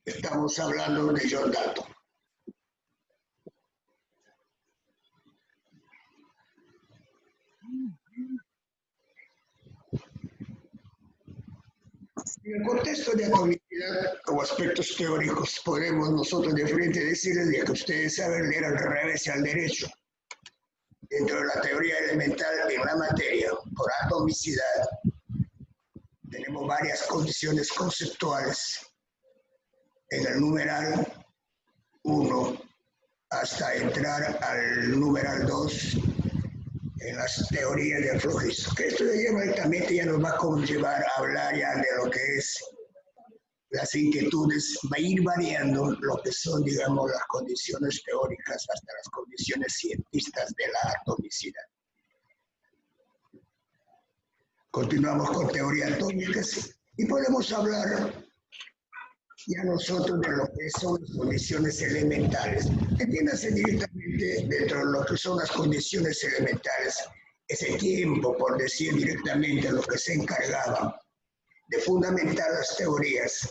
Estamos hablando de John Dalton. En el contexto de atomicidad o aspectos teóricos, podemos nosotros de frente decirles que ustedes saben leer al revés y al derecho. Dentro de la teoría elemental en la materia, por atomicidad, tenemos varias condiciones conceptuales en el numeral 1 hasta entrar al numeral 2 en las teorías del flogismo. Que esto directamente ya nos va a conllevar a hablar ya de lo que es las inquietudes, va a ir variando lo que son, digamos, las condiciones teóricas hasta las condiciones científicas de la atomicidad. Continuamos con teorías atómicas y podemos hablar ya nosotros de lo que son las condiciones elementales. Entiéndase directamente dentro de lo que son las condiciones elementales, ese tiempo, por decir directamente, lo que se encargaba de fundamentar las teorías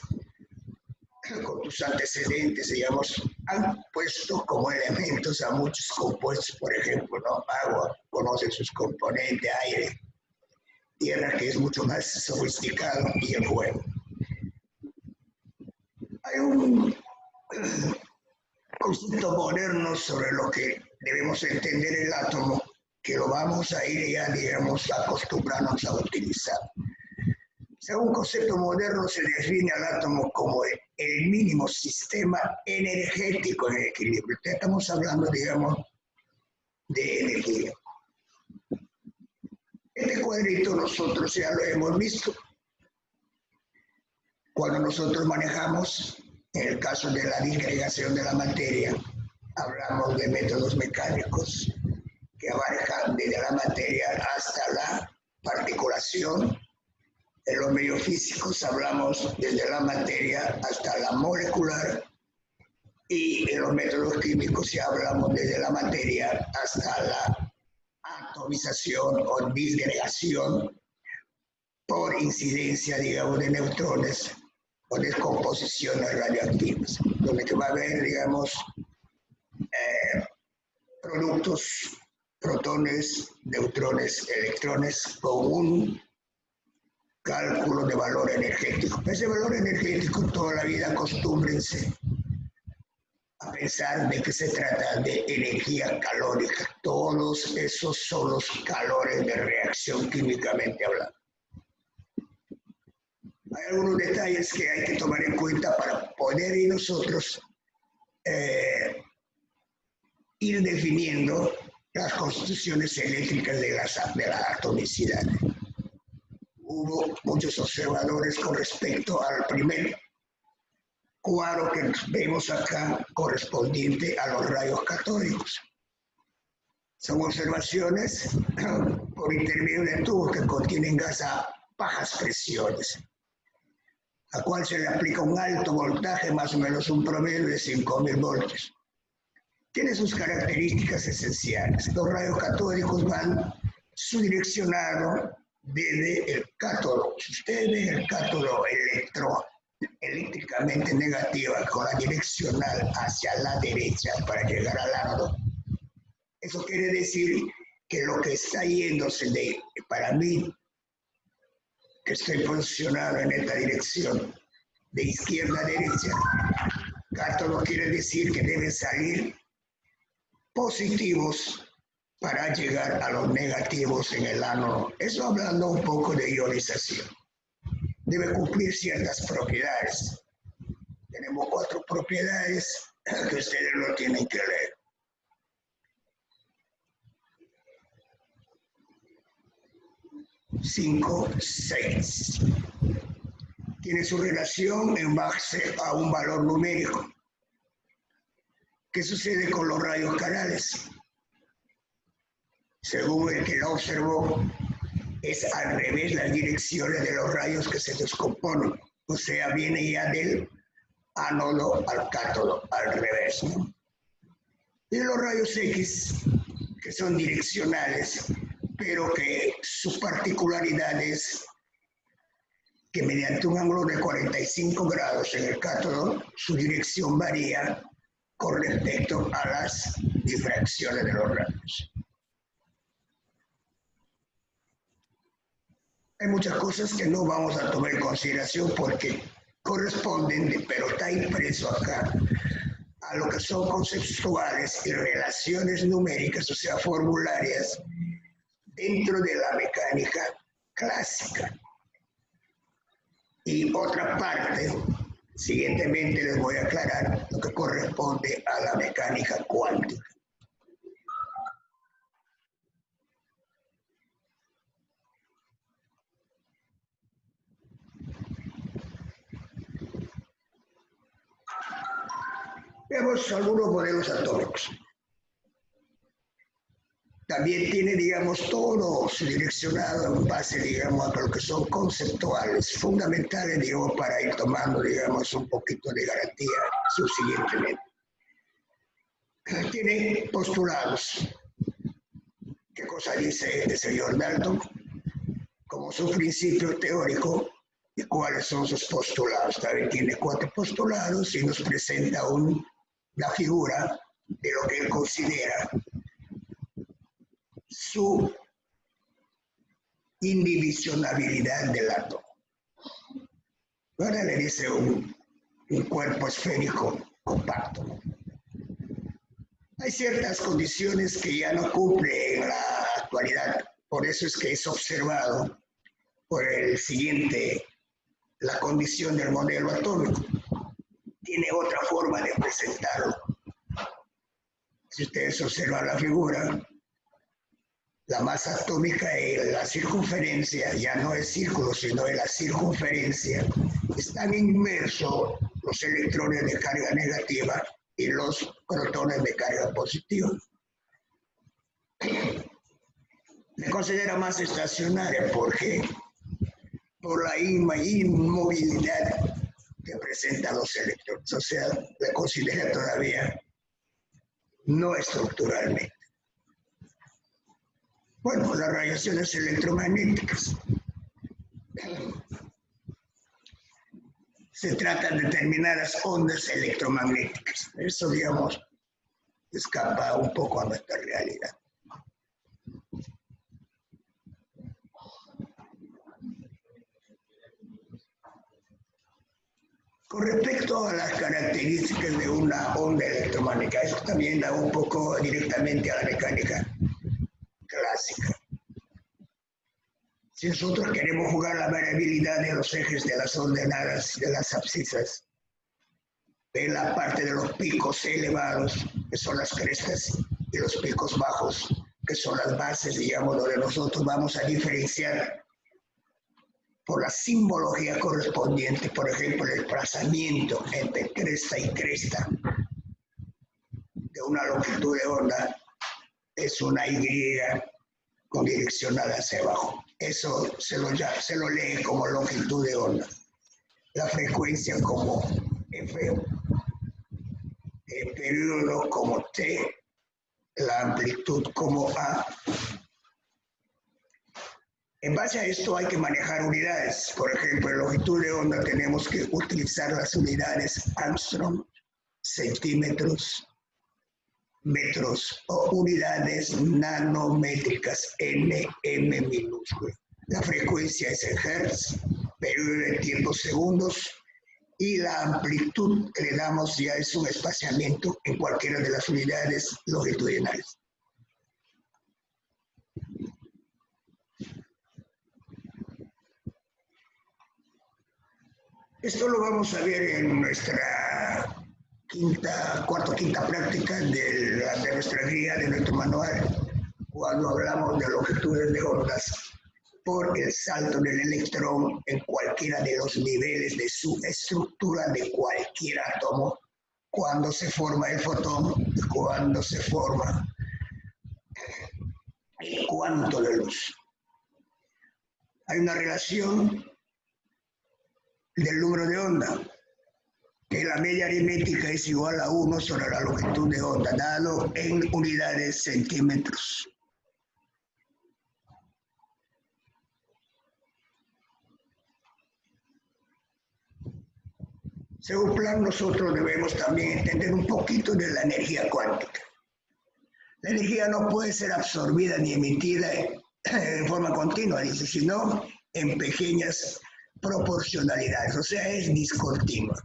con tus antecedentes, digamos, han puesto como elementos a muchos compuestos, por ejemplo, ¿no? Agua, conoce sus componentes, aire, tierra, que es mucho más sofisticado, y el fuego. Hay un concepto moderno sobre lo que debemos entender el átomo, que lo vamos a ir ya, digamos, acostumbrarnos a utilizar. Según un concepto moderno se define al átomo como el mínimo sistema energético en equilibrio. Estamos hablando, digamos, de energía. Este cuadrito nosotros ya lo hemos visto. Cuando nosotros manejamos, en el caso de la disgregación de la materia, hablamos de métodos mecánicos que abarcan desde la materia hasta la particulación. En los medios físicos hablamos desde la materia hasta la molecular, y en los métodos químicos ya hablamos desde la materia hasta la atomización o disgregación por incidencia, digamos, de neutrones o descomposiciones radioactivas, donde va a haber, digamos, productos, protones, neutrones, electrones, con un cálculo de valor energético. Ese valor energético, toda la vida acostúmbrense a pensar de que se trata de energía calórica. Todos esos son los calores de reacción químicamente hablando. Hay algunos detalles que hay que tomar en cuenta para poder ir nosotros ir definiendo las constituciones eléctricas de la atomicidad. Hubo muchos observadores con respecto al primer cuadro que vemos acá, correspondiente a los rayos catódicos. Son observaciones por intermedio de tubos que contienen gas a bajas presiones, a cual se le aplica un alto voltaje, más o menos un promedio de 5.000 voltios. Tiene sus características esenciales. Los rayos catódicos van subdireccionados desde el cátodo. Si ustedes ven el cátodo eléctricamente negativa con la direccional hacia la derecha para llegar al ánodo, eso quiere decir que lo que está yéndose para mí, que estoy posicionado en esta dirección, de izquierda a derecha, cátodo quiere decir que deben salir positivos para llegar a los negativos en el ánodo. Eso hablando un poco de ionización. Debe cumplir ciertas propiedades. Tenemos 4 propiedades que ustedes lo tienen que leer. Cinco, 6. Tiene su relación en base a un valor numérico. ¿Qué sucede con los rayos canales? Según el que lo observó, es al revés las direcciones de los rayos que se descomponen. O sea, viene ya del ánodo al cátodo, al revés, ¿no? Y los rayos X, que son direccionales, pero que su particularidad es que mediante un ángulo de 45 grados en el cátodo, su dirección varía con respecto a las difracciones de los rayos. Hay muchas cosas que no vamos a tomar en consideración porque corresponden, pero está impreso acá, a lo que son conceptuales y relaciones numéricas, o sea, formularias, dentro de la mecánica clásica. Y otra parte, siguientemente les voy a aclarar lo que corresponde a la mecánica cuántica. Vemos algunos modelos atómicos. También tiene, digamos, todo direccionado en base, digamos, a lo que son conceptuales, fundamentales, digamos, para ir tomando, digamos, un poquito de garantía subsiguientemente. Tiene postulados. ¿Qué cosa dice el señor Dalton? Como su principio teórico y cuáles son sus postulados. También tiene 4 postulados y nos presenta la figura de lo que él considera su indivisionabilidad del átomo. Ahora le dice un cuerpo esférico compacto. Hay ciertas condiciones que ya no cumple en la actualidad, por eso es que es observado por el siguiente, la condición del modelo atómico. Tiene otra forma de presentarlo. Si ustedes observan la figura, la masa atómica en la circunferencia, ya no es círculo, sino en la circunferencia, están inmersos los electrones de carga negativa y los protones de carga positiva. Se considera más estacionaria porque por la inmovilidad que presentan los electrones, o sea, la considera todavía no estructuralmente. Bueno, las radiaciones electromagnéticas. Se tratan de determinadas ondas electromagnéticas. Eso, digamos, escapa un poco a nuestra realidad. Con respecto a las características de una onda electromagnética, eso también da un poco directamente a la mecánica clásica. Si nosotros queremos jugar la variabilidad de los ejes de las ordenadas, de las abscisas, de la parte de los picos elevados, que son las crestas, y los picos bajos, que son las bases, digamos, donde nosotros vamos a diferenciar por la simbología correspondiente, por ejemplo, el desplazamiento entre cresta y cresta de una longitud de onda es una Y con direccional hacia abajo. Eso se lo lee como longitud de onda. La frecuencia como F, el periodo como T, la amplitud como A. En base a esto hay que manejar unidades. Por ejemplo, en longitud de onda tenemos que utilizar las unidades Armstrong, centímetros, metros o unidades nanométricas, nm minúscula. La frecuencia es en hertz, periodo de tiempo segundos y la amplitud que le damos ya es un espaciamiento en cualquiera de las unidades longitudinales. Esto lo vamos a ver en nuestra cuarta o quinta práctica de nuestra guía, de nuestro manual, cuando hablamos de longitudes de ondas por el salto del electrón en cualquiera de los niveles de su estructura de cualquier átomo, cuando se forma el fotón, cuando se forma el cuánto de luz. Hay una relación del número de onda, que la media aritmética es igual a 1 sobre la longitud de onda, dado en unidades centímetros. Según Planck, nosotros debemos también entender un poquito de la energía cuántica. La energía no puede ser absorbida ni emitida en forma continua, dice, sino en pequeñas proporcionalidades, o sea, es discontinua.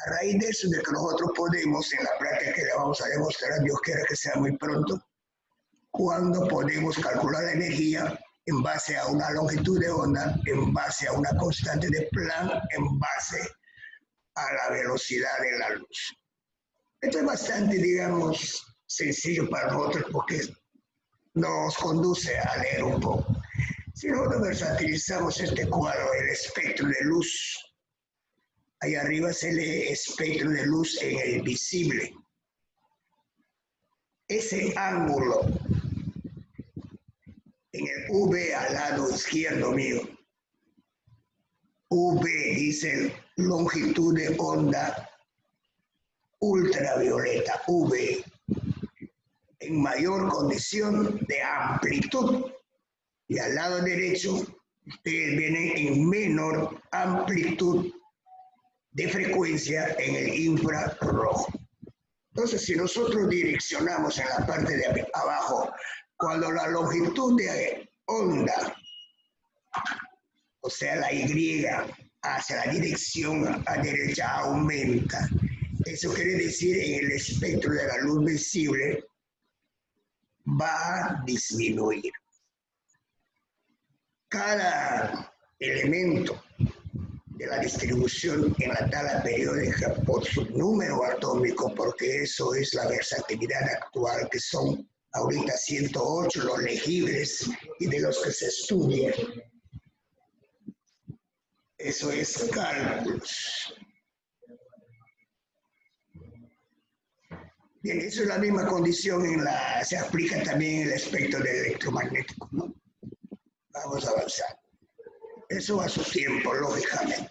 A raíz de eso, de que nosotros podemos, en la práctica que le vamos a demostrar, Dios quiera que sea muy pronto, cuando podemos calcular la energía en base a una longitud de onda, en base a una constante de Planck, en base a la velocidad de la luz. Esto es bastante, digamos, sencillo para nosotros porque nos conduce a leer un poco. Si nosotros versatilizamos este cuadro, el espectro de luz, ahí arriba se lee espectro de luz en el visible. Ese ángulo en el V al lado izquierdo mío, V dice longitud de onda ultravioleta, V, en mayor condición de amplitud. Y al lado derecho, ustedes vienen en menor amplitud de frecuencia en el infrarrojo. Entonces, si nosotros direccionamos en la parte de abajo, cuando la longitud de onda, o sea, la Y, hacia la dirección a derecha aumenta, eso quiere decir en el espectro de la luz visible va a disminuir. Cada elemento de la distribución en la tabla periódica por su número atómico, porque eso es la versatilidad actual, que son ahorita 108 los legibles y de los que se estudian. Eso es cálculos. Bien, eso es la misma condición se aplica también en el espectro del electromagnético, ¿no? Vamos a avanzar. Eso a su tiempo, lógicamente.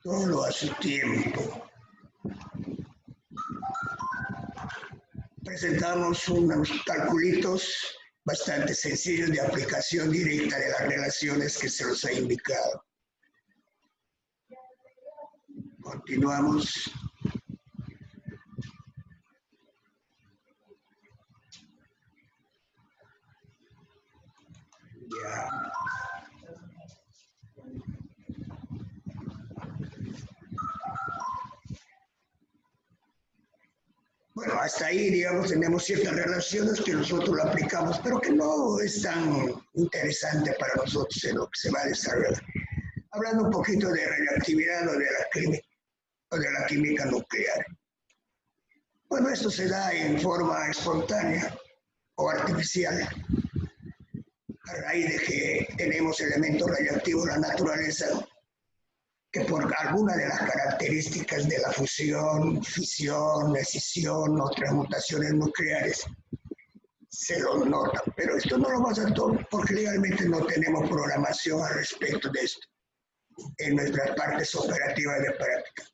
Todo a su tiempo. Presentamos unos calculitos bastante sencillos de aplicación directa de las relaciones que se los ha indicado. Continuamos. Ya. Bueno, hasta ahí, digamos, tenemos ciertas relaciones que nosotros lo aplicamos, pero que no es tan interesante para nosotros en lo que se va a desarrollar. Hablando un poquito de radioactividad o de la química nuclear. Bueno, esto se da en forma espontánea o artificial, a raíz de que tenemos elementos radioactivos en la naturaleza que por alguna de las características de la fusión, fisión, escisión o transmutaciones nucleares se lo notan. Pero esto no lo vamos a tomar porque legalmente no tenemos programación al respecto de esto en nuestras partes operativas de práctica.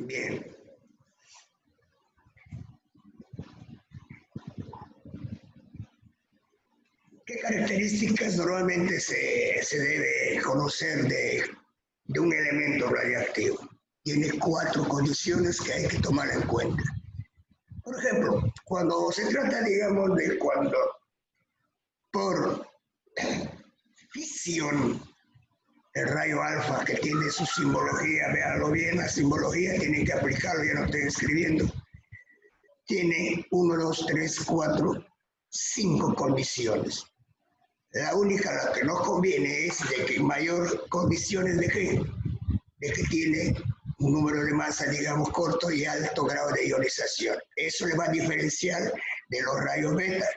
Bien. ¿Qué características normalmente se debe conocer de un elemento radioactivo? Tiene 4 condiciones que hay que tomar en cuenta. Por ejemplo, cuando se trata, digamos, de cuando por fisión el rayo alfa, que tiene su simbología, véanlo bien, la simbología tiene que aplicarlo, ya no estoy escribiendo. Tiene 1, 2, 3, 4, 5 condiciones. La única, la que nos conviene, es de que mayor condiciones de que tiene un número de masa, digamos, corto y alto grado de ionización. Eso le va a diferenciar de los rayos beta,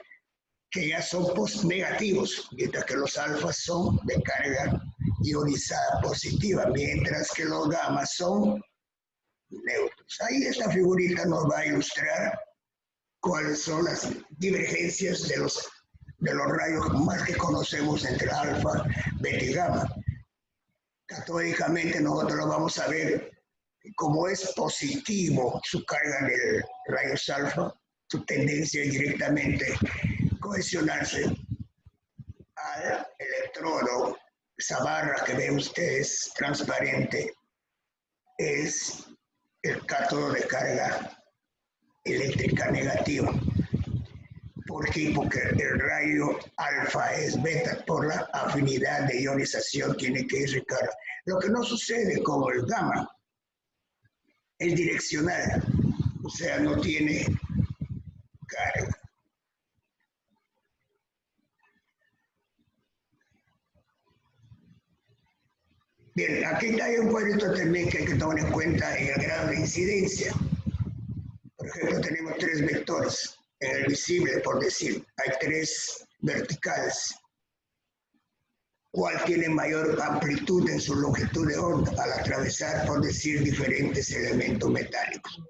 que ya son negativos, mientras que los alfas son de carga ionizada positiva, mientras que los gamas son neutros. Ahí esta figurita nos va a ilustrar cuáles son las divergencias de los rayos más que conocemos entre alfa, beta y gamma. catódicamente nosotros lo vamos a ver como es positivo su carga en el rayos alfa, su tendencia es directamente cohesionarse al electrodo. Esa barra que ven ustedes transparente es el cátodo de carga eléctrica negativa. ¿Por qué? Porque el rayo alfa es beta, por la afinidad de ionización tiene que ir recarga. Lo que no sucede con el gamma es direccional, o sea, no tiene carga. Bien, aquí hay un cuadrito también que hay que tomar en cuenta en el grado de incidencia. Por ejemplo, tenemos 3 vectores en el visible, por decir, hay 3 verticales. ¿Cuál tiene mayor amplitud en su longitud de onda al atravesar, por decir, diferentes elementos metálicos?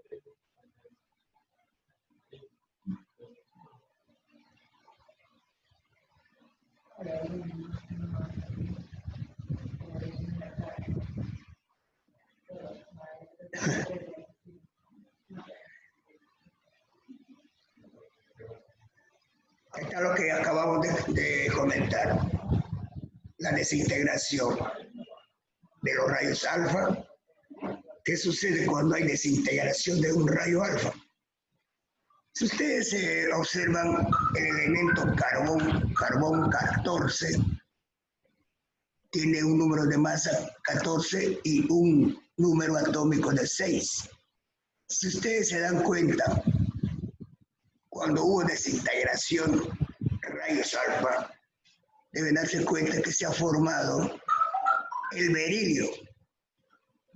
Está lo que acabamos de comentar, la desintegración de los rayos alfa. ¿Qué sucede cuando hay desintegración de un rayo alfa? Si ustedes observan el elemento carbón 14, tiene un número de masa 14 y un número atómico de 6. Si ustedes se dan cuenta, cuando hubo desintegración rayos alfa, deben darse cuenta que se ha formado el berilio.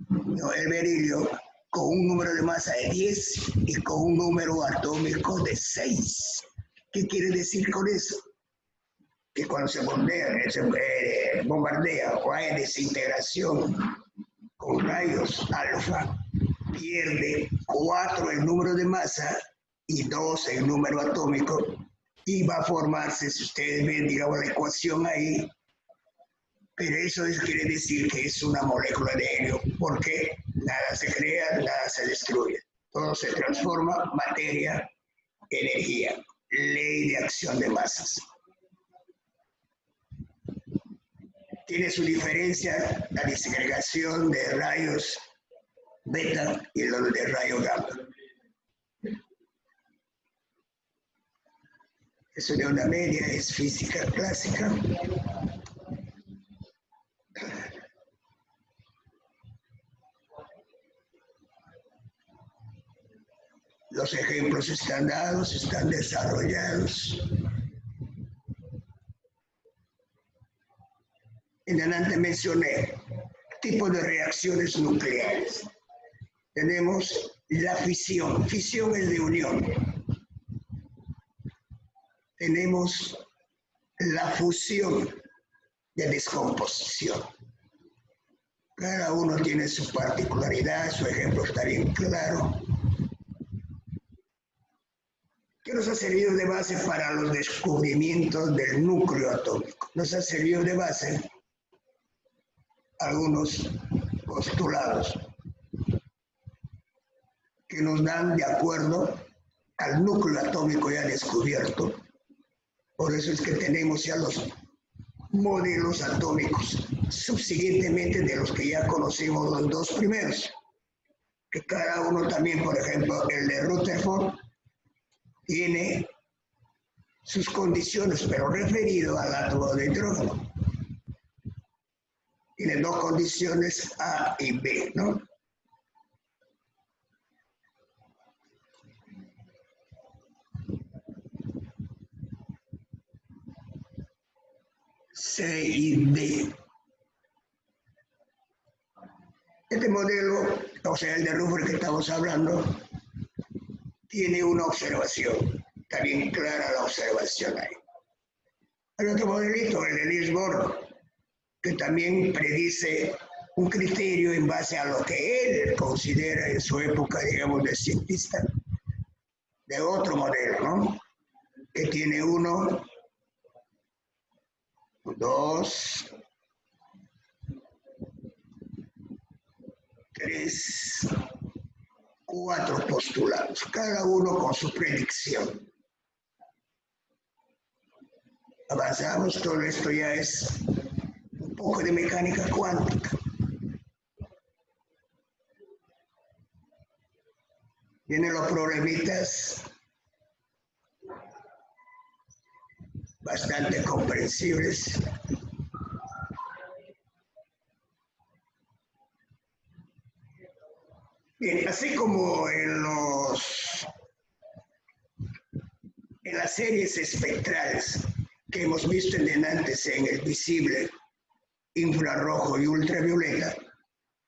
¿No? El berilio con un número de masa de 10 y con un número atómico de 6. ¿Qué quiere decir con eso? Que cuando se bombardea o hay desintegración con rayos alfa, pierde 4 el número de masa y 2 el número atómico, y va a formarse, si ustedes ven, digamos, la ecuación ahí, pero eso quiere decir que es una molécula de helio, porque nada se crea, nada se destruye, todo se transforma, materia, energía, ley de acción de masas. Tiene su diferencia la disgregación de rayos beta y los de rayo gamma. Eso de onda media es física clásica. Los ejemplos están dados, están desarrollados. En adelante mencioné tipos de reacciones nucleares. Tenemos la fisión. Fisión es de unión. Tenemos la fusión de descomposición. Cada uno tiene su particularidad, su ejemplo está bien claro. ¿Qué nos ha servido de base para los descubrimientos del núcleo atómico? Nos ha servido de base algunos postulados que nos dan de acuerdo al núcleo atómico ya descubierto. Por eso es que tenemos ya los modelos atómicos subsiguientemente de los que ya conocimos los 2 primeros, que cada uno también, por ejemplo, el de Rutherford, tiene sus condiciones, pero referido al átomo de hidrógeno. Tiene 2 condiciones A y B, ¿no? C y D. Este modelo, o sea, el de Rutherford que estamos hablando, tiene una observación. Está bien clara la observación ahí. Hay otro modelito, el de Niels Bohr, que también predice un criterio en base a lo que él considera en su época, digamos, de cientista, de otro modelo, ¿no? Que tiene 1, 2, 3, 4 postulados, cada uno con su predicción. Avanzamos, todo esto ya es un poco de mecánica cuántica. Vienen los problemitas bastante comprensibles. Bien, así como en las series espectrales que hemos visto en antes en el visible, infrarrojo y ultravioleta,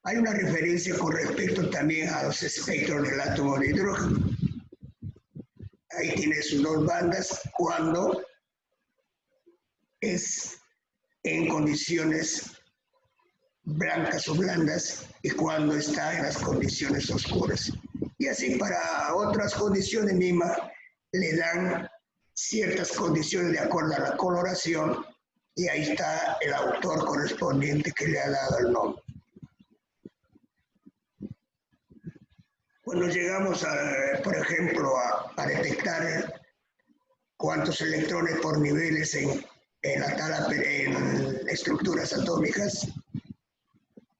hay una referencia con respecto también a los espectros del átomo de hidrógeno. Ahí tiene sus dos bandas cuando es en condiciones blancas o blandas y cuando está en las condiciones oscuras. Y así para otras condiciones mismas le dan ciertas condiciones de acuerdo a la coloración y ahí está el autor correspondiente que le ha dado el nombre. Cuando llegamos, por ejemplo, a detectar cuántos electrones por niveles en estructuras atómicas,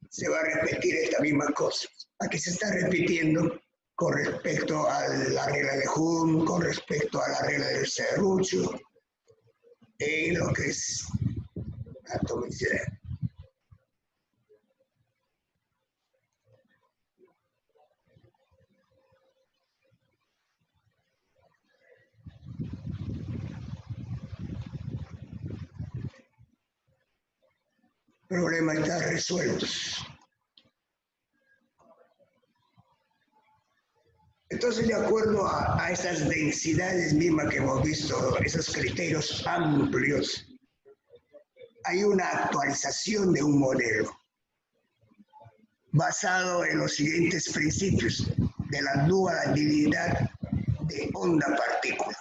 se va a repetir esta misma cosa. Aquí se está repitiendo con respecto a la regla de Hund, con respecto a la regla del serrucho, en lo que es atomicidad. El problema está resuelto. Entonces, de acuerdo a esas densidades mismas que hemos visto, esos criterios amplios, hay una actualización de un modelo basado en los siguientes principios de la dualidad de onda-partícula.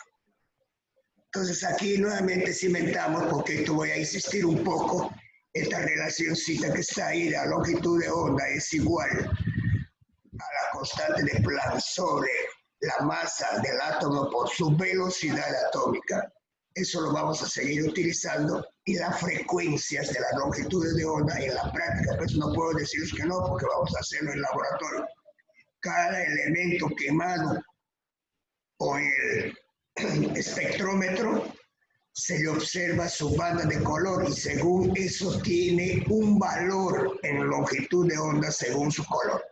Entonces, aquí nuevamente cimentamos, porque esto voy a insistir un poco, esta relacioncita que está ahí, la longitud de onda es igual a la constante de Planck sobre la masa del átomo por su velocidad atómica. Eso lo vamos a seguir utilizando y las frecuencias de las longitudes de onda en la práctica, pues no puedo deciros que no, porque vamos a hacerlo en laboratorio. Cada elemento quemado o el espectrómetro se le observa su banda de color y según eso tiene un valor en longitud de onda según su color.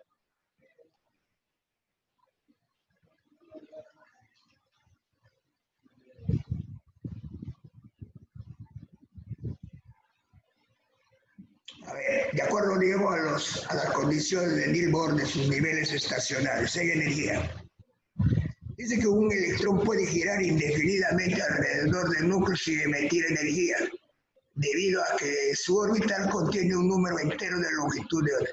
A ver, de acuerdo, digamos, a las condiciones de Niels Bohr de sus niveles estacionarios, hay energía. Dice que un electrón puede girar indefinidamente alrededor del núcleo sin emitir energía, debido a que su orbital contiene un número entero de longitud de onda.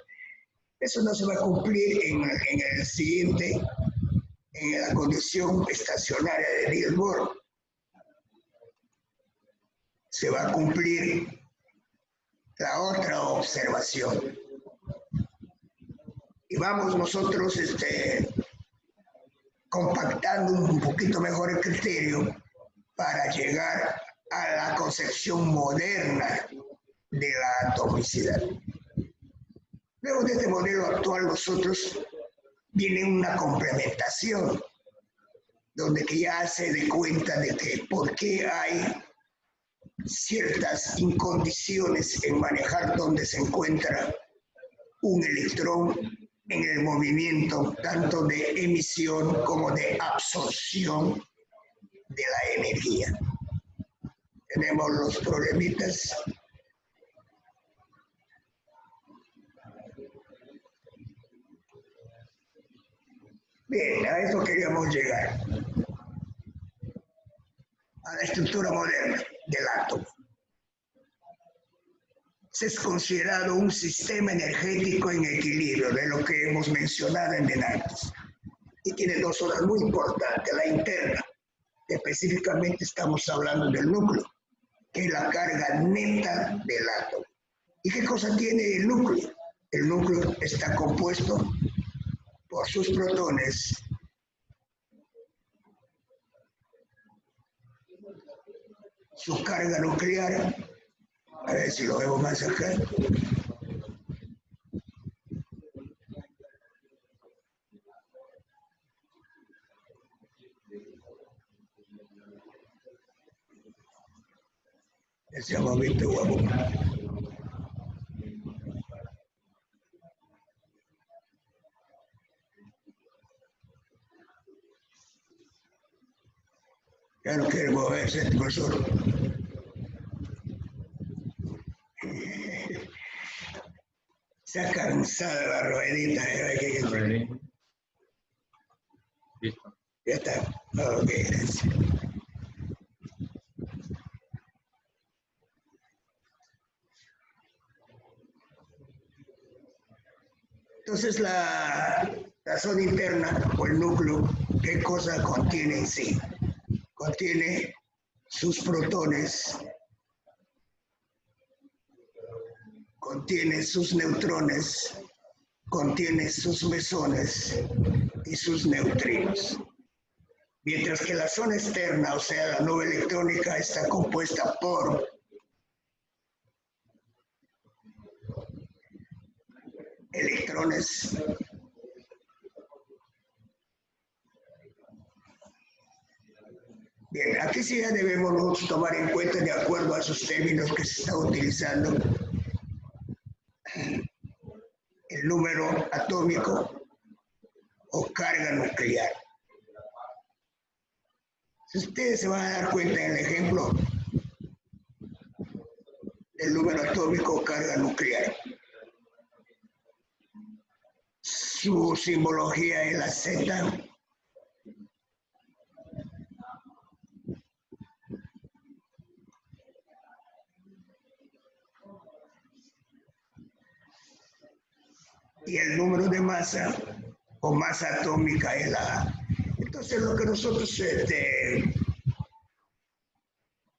Eso no se va a cumplir en el siguiente, en la condición estacionaria de Niels Bohr. Se va a cumplir la otra observación. Y vamos nosotros compactando un poquito mejor el criterio para llegar a la concepción moderna de la atomicidad. Luego de este modelo actual, nosotros viene una complementación, donde que ya se dé cuenta de que por qué hay ciertas incondiciones en manejar dónde se encuentra un electrón en el movimiento tanto de emisión como de absorción de la energía. Tenemos los problemitas. Bien, a eso queríamos llegar. A la estructura moderna del átomo. Es considerado un sistema energético en equilibrio, de lo que hemos mencionado en antes. Y tiene dos zonas muy importantes, la interna, que específicamente estamos hablando del núcleo, que es la carga neta del átomo. ¿Y qué cosa tiene el núcleo? El núcleo está compuesto por sus protones, su carga nuclear, a ver si lo veo más acá, ese momento guapo. Ya no quiere moverse este profesor. Se ha cansado la ruedita. Listo. Ya está. Ok, gracias. Entonces la zona interna o el núcleo, ¿qué cosa contiene en sí? Contiene sus protones, contiene sus neutrones, contiene sus mesones y sus neutrinos. Mientras que la zona externa, o sea, la nube electrónica, está compuesta por electrones, bien, aquí sí ya debemos nosotros tomar en cuenta, de acuerdo a esos términos que se está utilizando, el número atómico o carga nuclear. Si ustedes se van a dar cuenta en el ejemplo del número atómico o carga nuclear, su simbología es la Z, y el número de masa o masa atómica es la A. Entonces lo que nosotros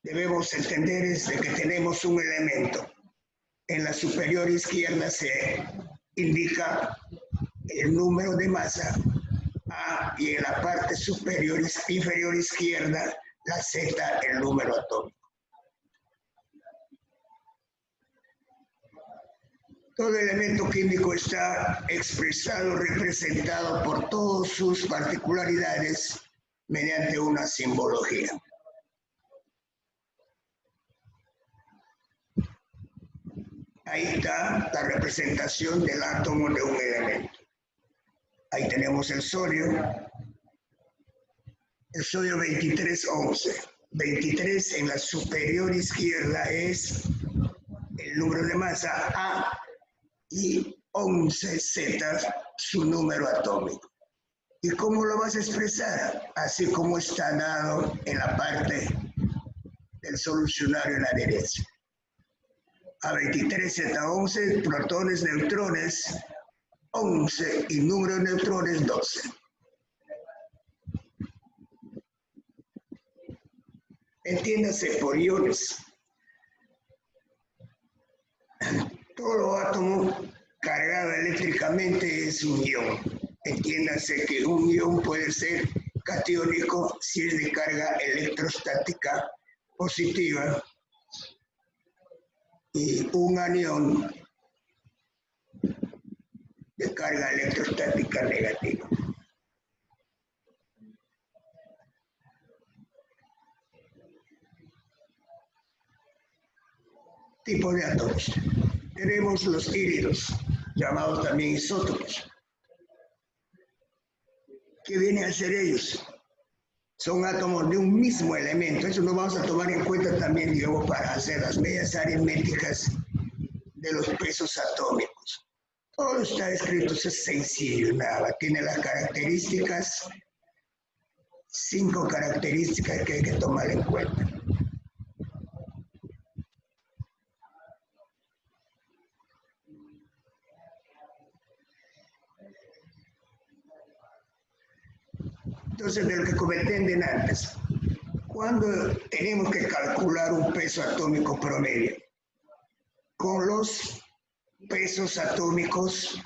debemos entender es de que tenemos un elemento. En la superior izquierda se indica el número de masa A y en la parte inferior izquierda la Z, el número atómico. Todo elemento químico está expresado, representado por todas sus particularidades mediante una simbología. Ahí está la representación del átomo de un elemento. Ahí tenemos el sodio 2311. 23 en la superior izquierda es el número de masa A y 11Z su número atómico. ¿Y cómo lo vas a expresar? Así como está dado en la parte del solucionario en la derecha. A23Z11, protones, neutrones, 11 y número de neutrones 12. Entiéndase por iones. Todo átomo cargado eléctricamente es un ion. Entiéndase que un ion puede ser catiónico si es de carga electrostática positiva y un anión de carga electrostática negativa. Tipo de átomos. Tenemos los híbridos, llamados también isótopos. ¿Qué vienen a ser ellos? Son átomos de un mismo elemento. Eso lo vamos a tomar en cuenta también, digamos, para hacer las medidas aritméticas de los pesos atómicos. Todo está escrito, eso es sencillo, nada. Tiene las características, 5 características que hay que tomar en cuenta. Entonces, de lo que comenté antes, cuando tenemos que calcular un peso atómico promedio, con los pesos atómicos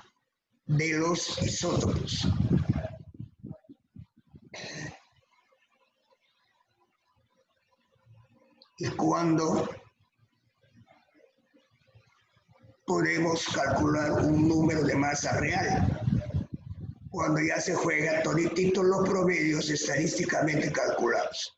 de los isótopos. ¿Y cuándo podemos calcular un número de masa real? Cuando ya se juega todititos los promedios estadísticamente calculados.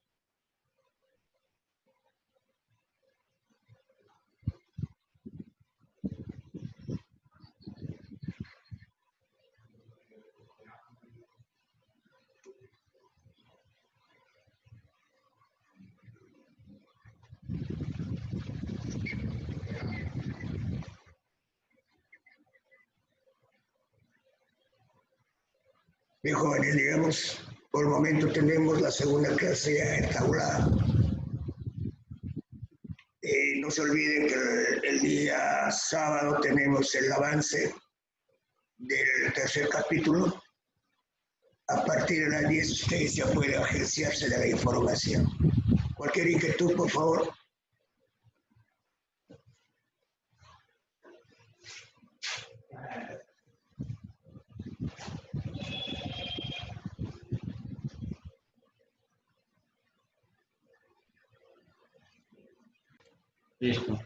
Bien, jóvenes, digamos, por el momento tenemos la segunda clase ya entablada. No se olviden que el día sábado tenemos el avance del tercer capítulo. A partir de las 10 ustedes ya pueden agenciarse de la información. Cualquier inquietud, por favor. Listo.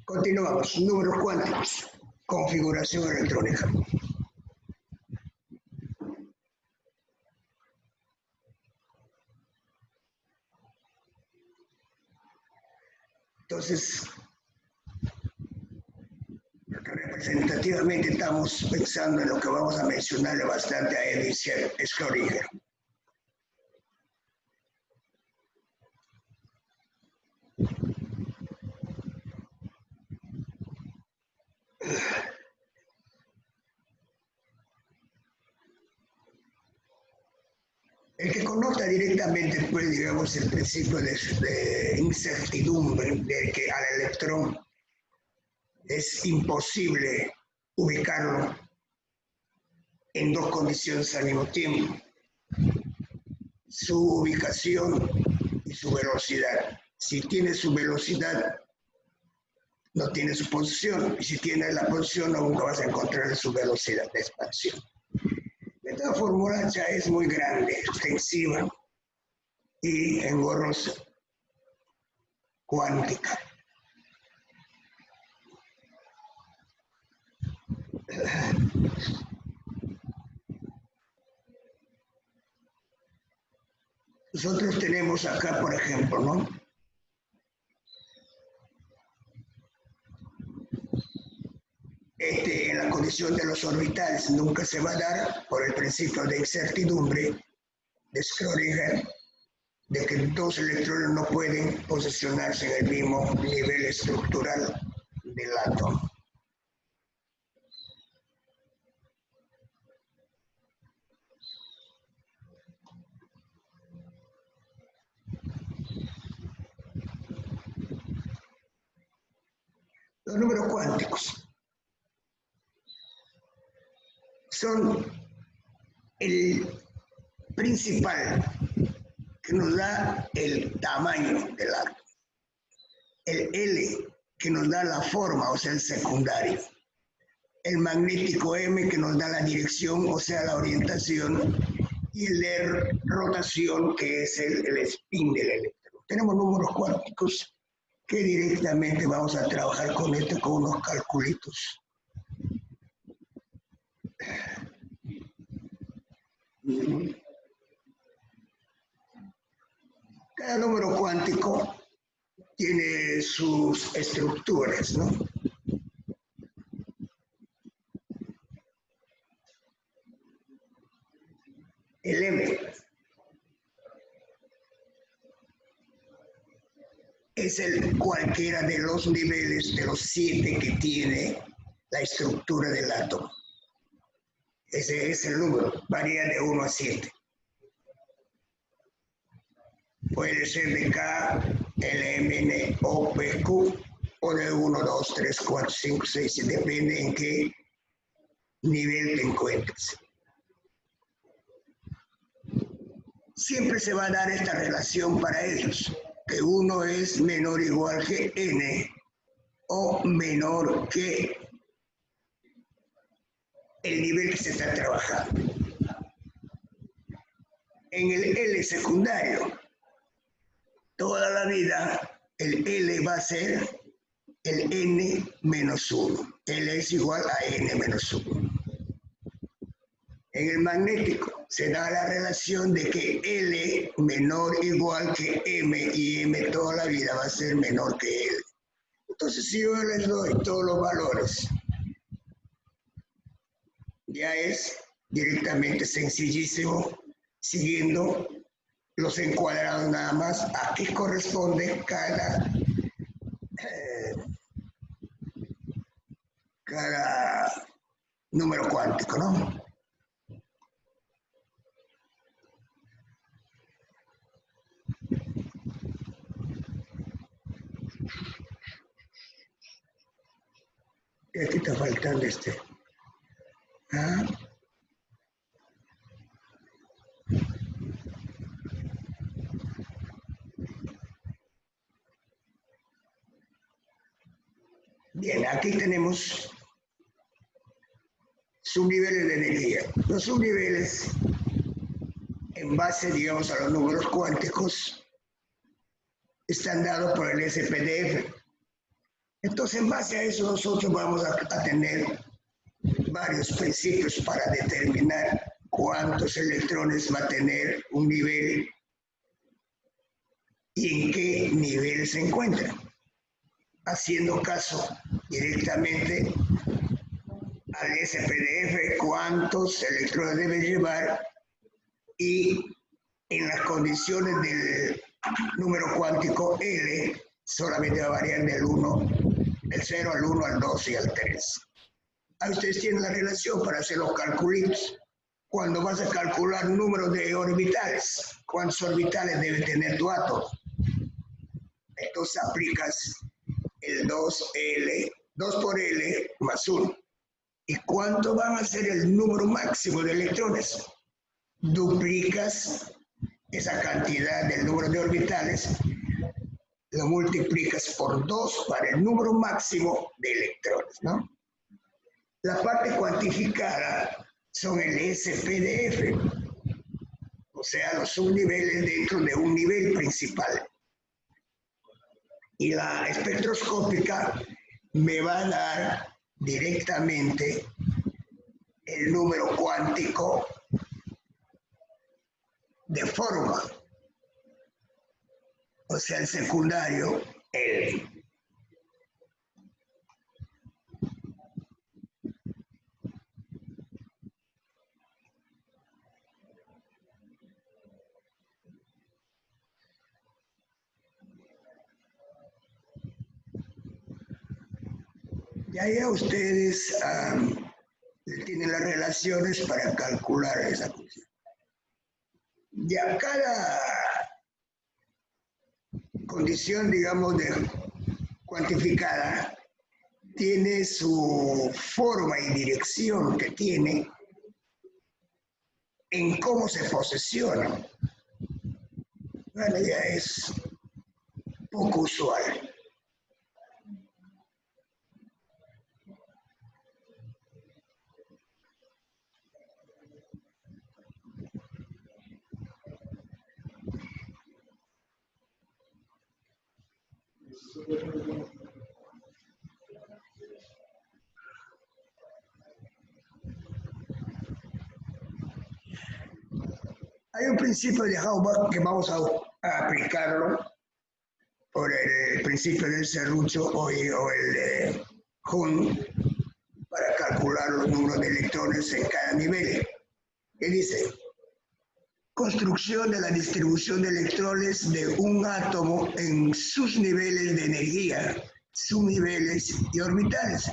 Continuamos. Números cuánticos. Configuración electrónica. Entonces, representativamente estamos pensando en lo que vamos a mencionarle bastante a Edwin Schrödinger. El que conota directamente, pues, digamos, el principio de incertidumbre de que al electrón es imposible ubicarlo en dos condiciones al mismo tiempo: su ubicación y su velocidad. Si tiene su velocidad, no tiene su posición, y si tiene la posición, nunca vas a encontrar su velocidad de expansión. Esta fórmula ya es muy grande, extensiva y engorrosa, cuántica. Nosotros tenemos acá, por ejemplo, ¿no? En la condición de los orbitales nunca se va a dar por el principio de incertidumbre de Schrödinger, de que dos electrones no pueden posicionarse en el mismo nivel estructural del átomo. Los números cuánticos son el principal que nos da el tamaño del átomo, el L que nos da la forma, o sea, el secundario, el magnético M que nos da la dirección, o sea, la orientación, y el de rotación, que es el spin del electrón. Tenemos números cuánticos que directamente vamos a trabajar con esto, con unos calculitos. Cada número cuántico tiene sus estructuras, ¿no? El M es el cualquiera de los niveles de los 7 que tiene la estructura del átomo. Ese es el número, varía de 1 a 7. Puede ser de K, L, M, N, O, P, Q, o de 1, 2, 3, 4, 5, 6, 7, depende en qué nivel te encuentres. Siempre se va a dar esta relación para ellos, que 1 es menor o igual que N, o menor que el nivel que se está trabajando. En el L secundario, toda la vida el L va a ser el N menos 1. L es igual a N menos 1. En el magnético se da la relación de que L menor o igual que M y M toda la vida va a ser menor que L. Entonces, si yo les doy todos los valores, ya es directamente sencillísimo, siguiendo los encuadrados nada más a qué corresponde cada número cuántico, ¿no? Y aquí está faltando este. ¿Ah? Bien, aquí tenemos subniveles de energía. Los subniveles, en base, digamos, a los números cuánticos, están dados por el SPDF. Entonces, en base a eso, nosotros vamos a tener varios principios para determinar cuántos electrones va a tener un nivel y en qué nivel se encuentra, haciendo caso directamente al SPDF, cuántos electrones debe llevar y en las condiciones del número cuántico L solamente va a variar del 1, del 0 al 1, al 2 y al 3. Ahí ustedes tienen la relación para hacer los calculitos. Cuando vas a calcular números de orbitales, ¿cuántos orbitales debe tener tu átomo? Entonces aplicas el 2L, 2 por L más 1. ¿Y cuánto van a ser el número máximo de electrones? Duplicas esa cantidad del número de orbitales, lo multiplicas por 2 para el número máximo de electrones, ¿no? La parte cuantificada son el SPDF, o sea, los subniveles dentro de un nivel principal. Y la espectroscópica me va a dar directamente el número cuántico de forma, o sea, el secundario L. Ya ustedes tienen las relaciones para calcular esa cuestión. Ya cada condición, digamos, de cuantificada tiene su forma y dirección que tiene en cómo se posesiona. Bueno, ya es poco usual. Hay un principio de Haubach que vamos a aplicarlo por el principio del serrucho o el de Hund para calcular los números de electrones en cada nivel. Que dice, construcción de la distribución de electrones de un átomo en sus niveles de energía, subniveles y orbitales.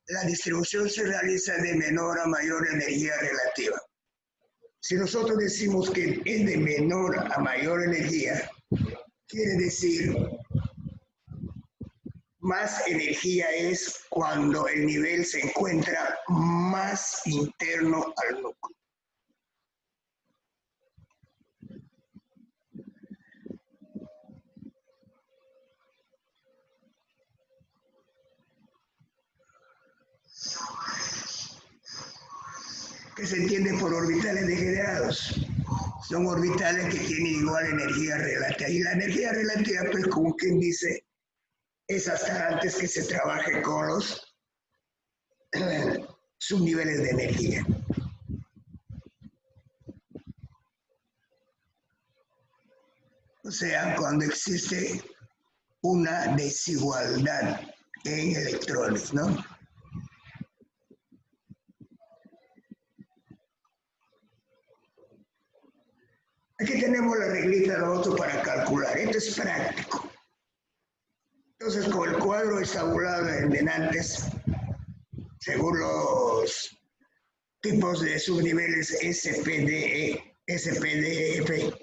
La distribución se realiza de menor a mayor energía relativa. Si nosotros decimos que es de menor a mayor energía, quiere decir más energía es cuando el nivel se encuentra más interno al núcleo. ¿Qué se entiende por orbitales degenerados? Son orbitales que tienen igual energía relativa. Y la energía relativa, pues como quien dice, es hasta antes que se trabaje con los subniveles de energía. O sea, cuando existe una desigualdad en electrones, ¿no? Aquí tenemos la reglita nosotros para calcular. Esto es práctico. Entonces, con el cuadro estabulado en antes, según los tipos de subniveles SPDE, SPDF,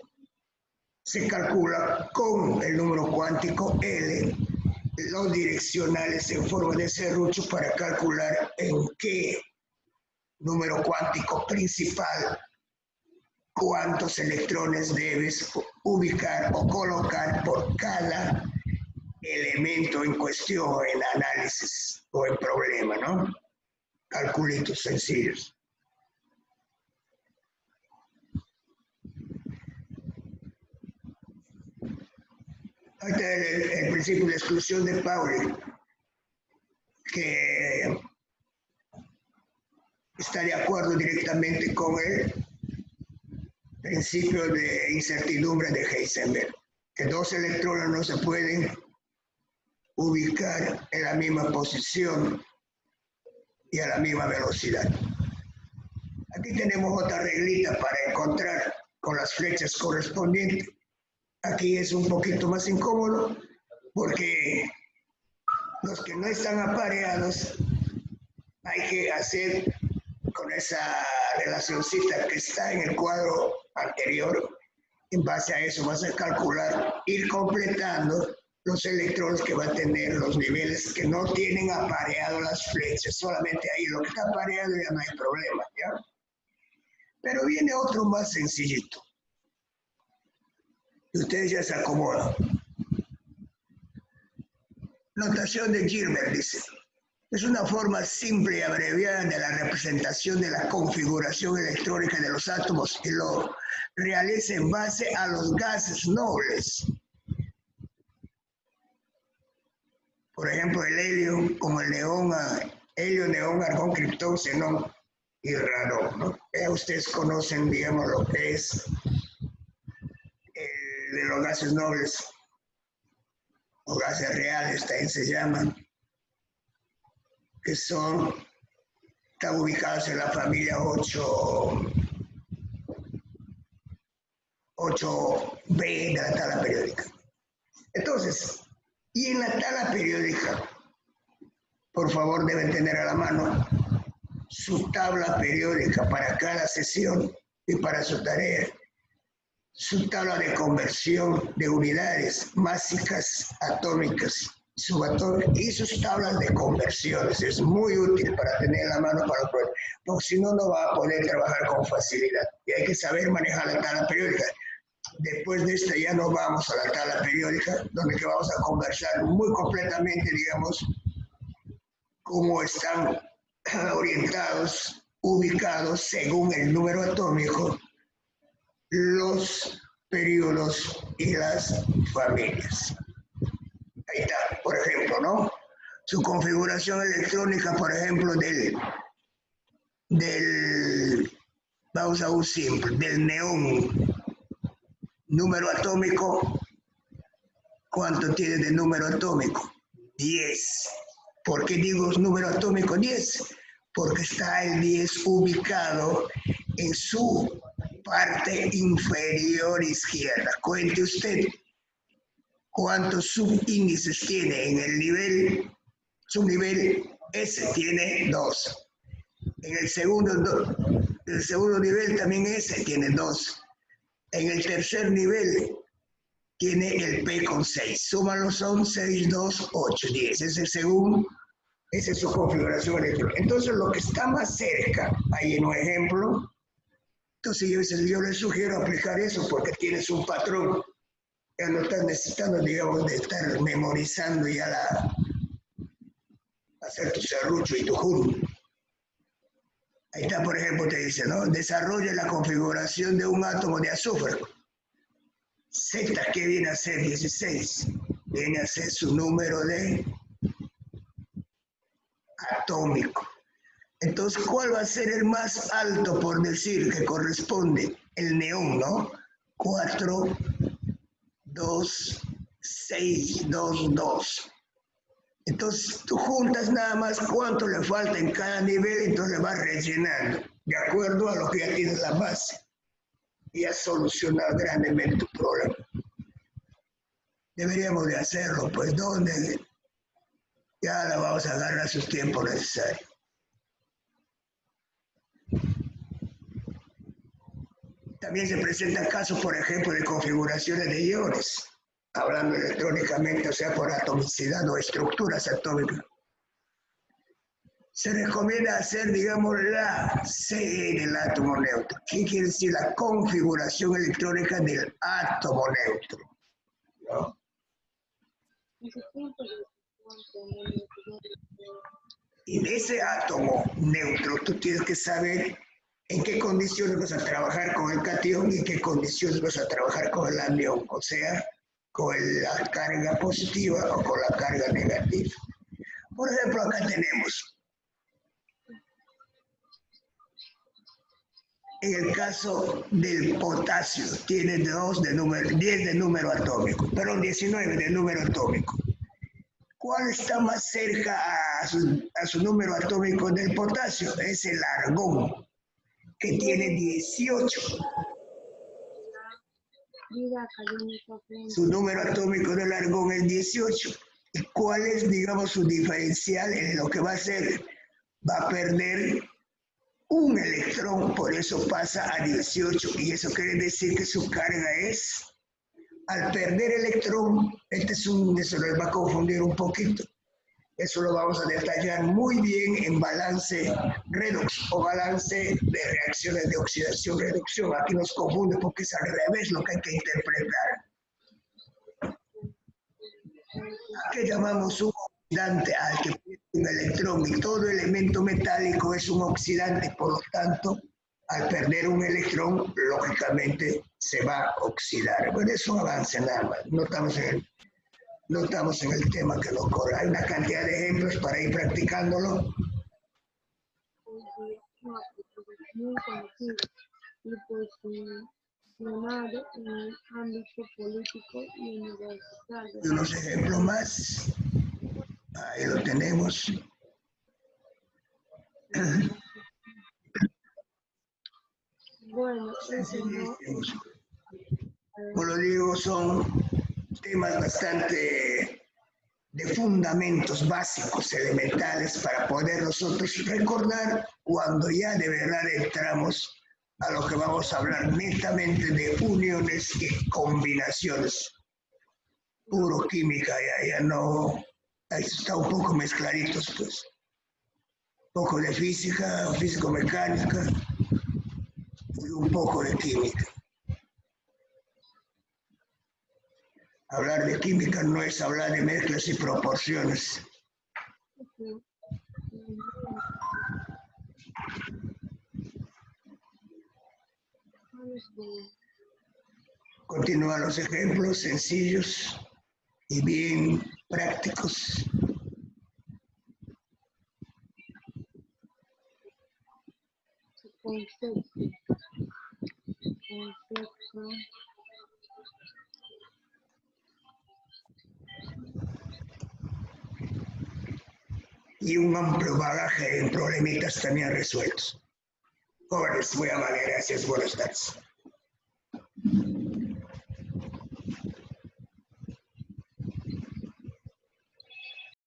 se calcula con el número cuántico L los direccionales en forma de serrucho para calcular en qué número cuántico principal cuántos electrones debes ubicar o colocar por cada elemento en cuestión en análisis o en problema, ¿no? Calculitos sencillos. Ahí está el principio de exclusión de Pauli, que está de acuerdo directamente con el principio de incertidumbre de Heisenberg, que dos electrones no se pueden ubicar en la misma posición y a la misma velocidad. Aquí tenemos otra reglita para encontrar con las flechas correspondientes. Aquí es un poquito más incómodo porque los que no están apareados hay que hacer con esa relacioncita que está en el cuadro anterior. En base a eso vas a calcular, ir completando los electrones que va a tener los niveles que no tienen apareado las flechas. Solamente ahí lo que está apareado ya no hay problema, ¿ya? Pero viene otro más sencillito. Y ustedes ya se acomodan. Notación de Gilbert dice. Es una forma simple y abreviada de la representación de la configuración electrónica de los átomos y lo realiza en base a los gases nobles. Por ejemplo, el helio, como el neón, helio, neón, argón, criptón, xenón y radón, ¿no? Ustedes conocen, digamos, lo que es el de los gases nobles, o gases reales, también se llaman, que están ubicados en la familia 8B de la tabla periódica. Entonces, y en la tabla periódica, por favor deben tener a la mano su tabla periódica para cada sesión y para su tarea, su tabla de conversión de unidades básicas, atómicas, subatómicas y sus tablas de conversiones. Es muy útil para tener en la mano para poder, porque si no, no va a poder trabajar con facilidad. Y hay que saber manejar la tabla periódica. Después de esta ya nos vamos a la tabla periódica, donde que vamos a conversar muy completamente, digamos, cómo están orientados, ubicados según el número atómico, los periodos y las familias. Ahí está, por ejemplo, ¿no? Su configuración electrónica, por ejemplo, vamos a un simple, del neón. Número atómico, ¿cuánto tiene de número atómico? 10. ¿Por qué digo número atómico 10? Porque está el 10 ubicado en su parte inferior izquierda. Cuente usted cuántos subíndices tiene en el nivel, subnivel S tiene 2. En el segundo nivel también S tiene 2. En el tercer nivel tiene el P con 6. Súmalo, son 6, 2, 8, 10. Esa es su configuración electrónica. Entonces, lo que está más cerca, ahí en un ejemplo, entonces yo les sugiero aplicar eso porque tienes un patrón. Ya no estás necesitando, digamos, de estar memorizando ya hacer tu serrucho y tu jun. Ahí está, por ejemplo, te dice, ¿no? Desarrolla la configuración de un átomo de azufre. Z, ¿qué viene a ser 16? Viene a ser su número de atómico. Entonces, ¿cuál va a ser el más alto, por decir, que corresponde? El neón, ¿no? 4, 2, 6, 2, 2. Entonces, tú juntas nada más cuánto le falta en cada nivel, entonces le vas rellenando, de acuerdo a lo que ya tienes la base. Y has solucionado grandemente tu problema. Deberíamos de hacerlo, pues, ¿dónde? Ya la vamos a agarrar sus tiempos necesarios. También se presentan casos, por ejemplo, de configuraciones de iones, hablando electrónicamente, o sea, por atomicidad o estructuras atómicas. Se recomienda hacer, digamos, la CE del átomo neutro. ¿Qué quiere decir? La configuración electrónica del átomo neutro, ¿no? Y de ese átomo neutro tú tienes que saber en qué condiciones vas a trabajar con el catión y en qué condiciones vas a trabajar con el anión, o sea, con la carga positiva o con la carga negativa. Por ejemplo, acá tenemos, en el caso del potasio, tiene 10 de número atómico, perdón, 19 de número atómico. ¿Cuál está más cerca a su número atómico del potasio? Es el argón, que tiene 18. Su número atómico del argón es 18. ¿Y cuál es, digamos, su diferencial en lo que va a hacer? Va a perder un electrón, por eso pasa a 18. Y eso quiere decir que su carga es, al perder electrón, eso les va a confundir un poquito. Eso lo vamos a detallar muy bien en balance redox o balance de reacciones de oxidación-reducción. Aquí nos confunde porque es al revés lo que hay que interpretar. ¿A qué llamamos un oxidante? Al que pierde un electrón, y todo elemento metálico es un oxidante, por lo tanto, al perder un electrón, lógicamente se va a oxidar. Bueno, es un avance nada más, no estamos en el tema que lo corre. Hay una cantidad de ejemplos para ir practicándolo. Muy conocido y posicionado en el ámbito político y universitario. Y unos ejemplos más. Ahí lo tenemos. Bueno, eso no. Como lo digo, son temas bastante de fundamentos básicos, elementales, para poder nosotros recordar cuando ya de verdad entramos a lo que vamos a hablar netamente de uniones y combinaciones. Puro química, ya no, ahí está un poco mezcladitos, pues. Un poco de física, físico-mecánica y un poco de química. Hablar de química no es hablar de mezclas y proporciones. Continúan los ejemplos sencillos y bien prácticos. Y un amplio bagaje en problemitas también resueltos. Jóvenes, muy amables, gracias, buenas tardes.